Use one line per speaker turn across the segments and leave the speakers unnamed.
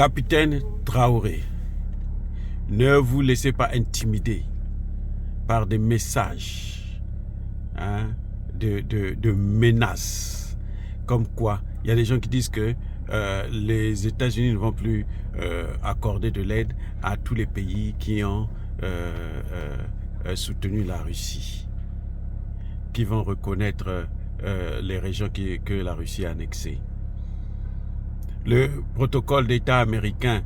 Capitaine Traoré, ne vous laissez pas intimider par des messages de menaces. Comme quoi, il y a des gens qui disent que les États-Unis ne vont plus accorder de l'aide à tous les pays qui ont soutenu la Russie, qui vont reconnaître les régions que la Russie a annexées. Le protocole d'État américain,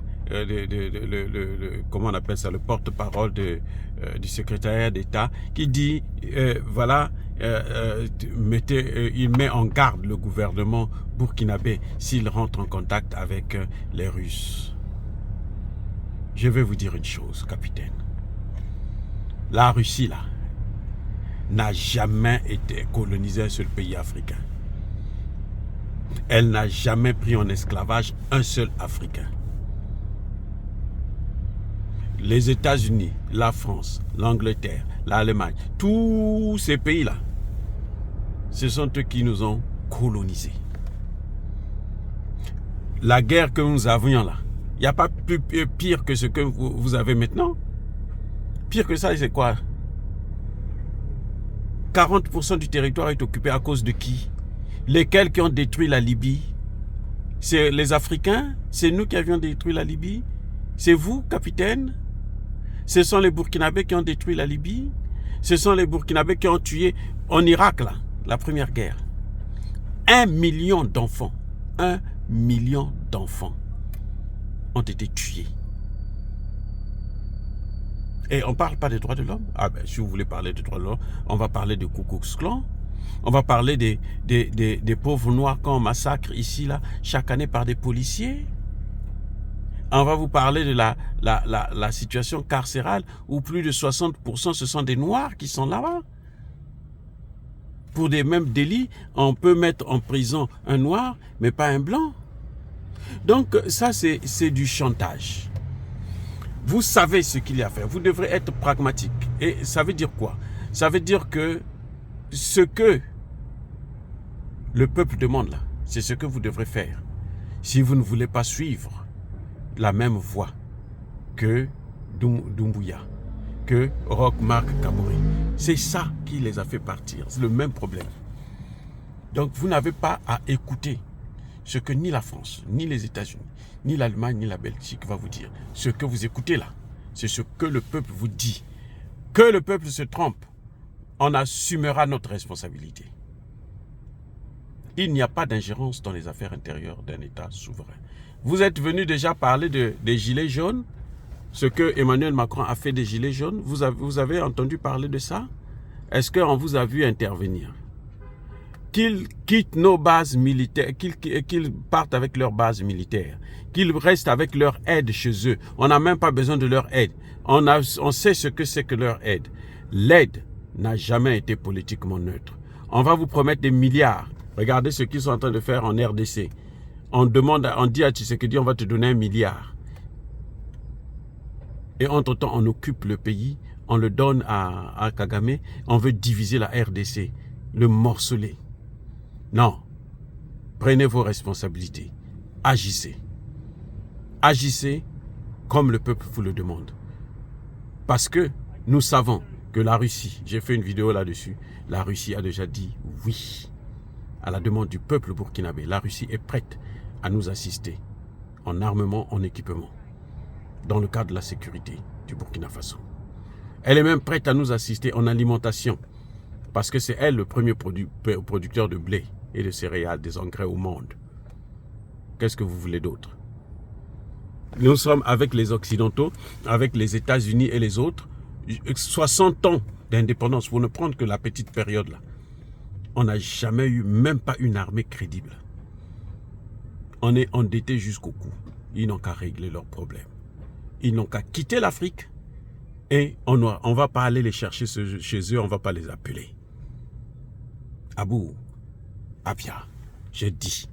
comment on appelle ça, le porte-parole du secrétariat d'État, qui dit, voilà, il met en garde le gouvernement burkinabé s'il rentre en contact avec les Russes. Je vais vous dire une chose, capitaine. La Russie, là, n'a jamais été colonisée un seul pays africain. Elle n'a jamais pris en esclavage un seul Africain. Les États-Unis, la France, l'Angleterre, l'Allemagne, tous ces pays-là, ce sont eux qui nous ont colonisés. La guerre que nous avions là, il n'y a pas plus pire que ce que vous avez maintenant. Pire que ça, c'est quoi? 40% du territoire est occupé à cause de qui? Lesquels qui ont détruit la Libye? C'est les Africains? C'est nous qui avions détruit la Libye? C'est vous, capitaine? Ce sont les Burkinabés qui ont détruit la Libye? Ce sont les Burkinabés qui ont tué en Irak, là, la première guerre. 1 million d'enfants, 1 million d'enfants ont été tués. Et on ne parle pas des droits de l'homme. Ah ben, si vous voulez parler des droits de l'homme, on va parler de Ku Klux Klan. On va parler des pauvres noirs qu'on massacre ici, là, chaque année par des policiers. On va vous parler de la situation carcérale où plus de 60% ce sont des noirs qui sont là-bas. Pour des mêmes délits, on peut mettre en prison un noir, mais pas un blanc. Donc ça, c'est du chantage. Vous savez ce qu'il y a à faire. Vous devrez être pragmatique. Et ça veut dire quoi? Ça veut dire que ce que le peuple demande là, c'est ce que vous devrez faire. Si vous ne voulez pas suivre la même voie que Doumbouya, que Roch Marc Kabore, c'est ça qui les a fait partir. C'est le même problème. Donc vous n'avez pas à écouter ce que ni la France, ni les États-Unis, ni l'Allemagne, ni la Belgique va vous dire. Ce que vous écoutez là, c'est ce que le peuple vous dit. Que le peuple se trompe, on assumera notre responsabilité. Il n'y a pas d'ingérence dans les affaires intérieures d'un État souverain. Vous êtes venu déjà parler des gilets jaunes, ce que Emmanuel Macron a fait des gilets jaunes. Vous avez entendu parler de ça? Est-ce qu'on vous a vu intervenir? Qu'ils quittent nos bases militaires, qu'ils partent avec leurs bases militaires, qu'ils restent avec leur aide chez eux. On n'a même pas besoin de leur aide. On sait ce que c'est que leur aide. L'aide n'a jamais été politiquement neutre. On va vous promettre des milliards. Regardez ce qu'ils sont en train de faire en RDC. On dit à Tshisekedi, on va te donner 1 milliard. Et entre-temps, on occupe le pays, on le donne à Kagame, on veut diviser la RDC, le morceler. Non, prenez vos responsabilités, agissez. Agissez comme le peuple vous le demande. Parce que nous savons que la Russie, j'ai fait une vidéo là-dessus, la Russie a déjà dit oui à la demande du peuple burkinabé. La Russie est prête à nous assister en armement, en équipement, dans le cadre de la sécurité du Burkina Faso. Elle est même prête à nous assister en alimentation, parce que c'est elle le premier producteur de blé et de céréales, des engrais au monde. Qu'est-ce que vous voulez d'autre? Nous sommes avec les Occidentaux, avec les États-Unis et les autres, 60 ans d'indépendance, pour ne prendre que la petite période là. On n'a jamais eu, même pas une armée crédible. On est endetté jusqu'au cou. Ils n'ont qu'à régler leurs problèmes. Ils n'ont qu'à quitter l'Afrique et on ne va pas aller les chercher chez eux, on ne va pas les appeler. Abou, Abia, je dis.